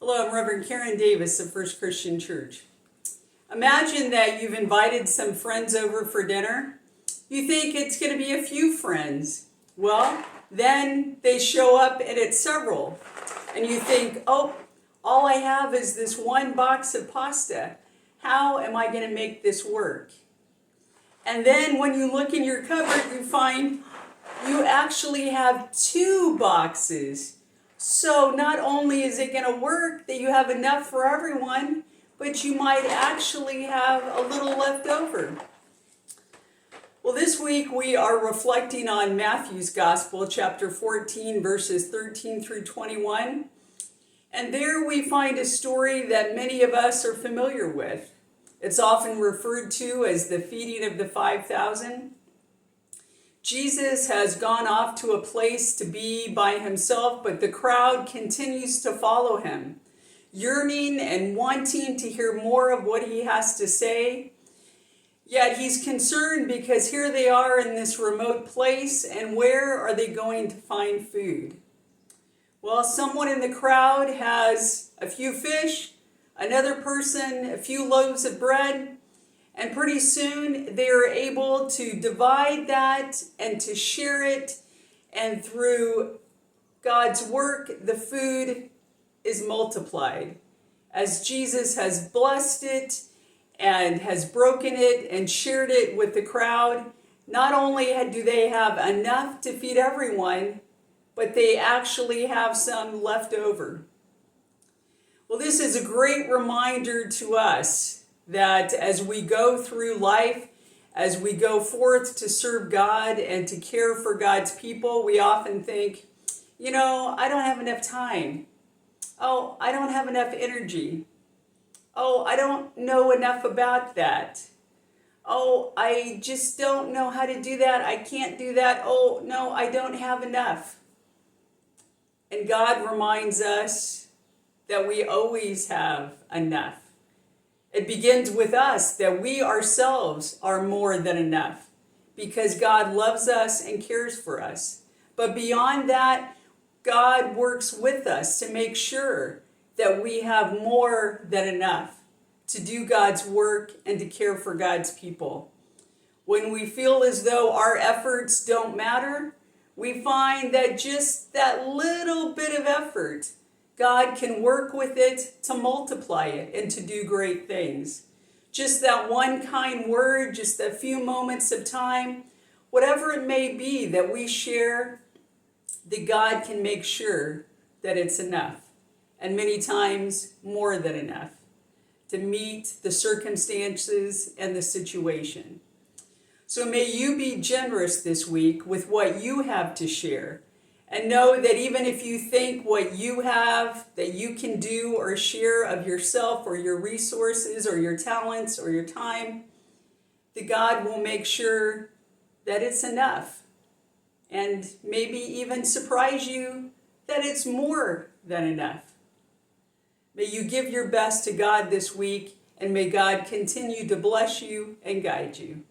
Hello, I'm Reverend Karen Davis of First Christian Church. Imagine that you've invited some friends over for dinner. You think it's going to be a few friends. Well, then they show up and it's several. And you think, oh, all I have is this one box of pasta. How am I going to make this work? And then when you look in your cupboard, you find you actually have two boxes. So not only is it going to work that you have enough for everyone, but you might actually have a little left over. Well, this week we are reflecting on Matthew's Gospel, chapter 14, verses 13 through 21. And there we find a story that many of us are familiar with. It's often referred to as the feeding of the 5,000. Jesus has gone off to a place to be by himself, but the crowd continues to follow him, yearning and wanting to hear more of what he has to say. Yet he's concerned because here they are in this remote place, and where are they going to find food? Well, someone in the crowd has a few fish, another person a few loaves of bread, and pretty soon they are able to divide that and to share it. And through God's work, the food is multiplied. As Jesus has blessed it and has broken it and shared it with the crowd, not only do they have enough to feed everyone, but they actually have some left over. Well, this is a great reminder to us that as we go through life, as we go forth to serve God and to care for God's people, we often think, I don't have enough time. Oh, I don't have enough energy. Oh, I don't know enough about that. Oh, I just don't know how to do that. I can't do that. Oh, no, I don't have enough. And God reminds us that we always have enough. It begins with us, that we ourselves are more than enough because God loves us and cares for us. But beyond that, God works with us to make sure that we have more than enough to do God's work and to care for God's people. When we feel as though our efforts don't matter, we find that just that little bit of effort, God can work with it to multiply it and to do great things. Just that one kind word, just a few moments of time, whatever it may be that we share, that God can make sure that it's enough. And many times more than enough to meet the circumstances and the situation. So may you be generous this week with what you have to share. And know that even if you think what you have that you can do or share of yourself or your resources or your talents or your time, that God will make sure that it's enough. And maybe even surprise you that it's more than enough. May you give your best to God this week, and may God continue to bless you and guide you.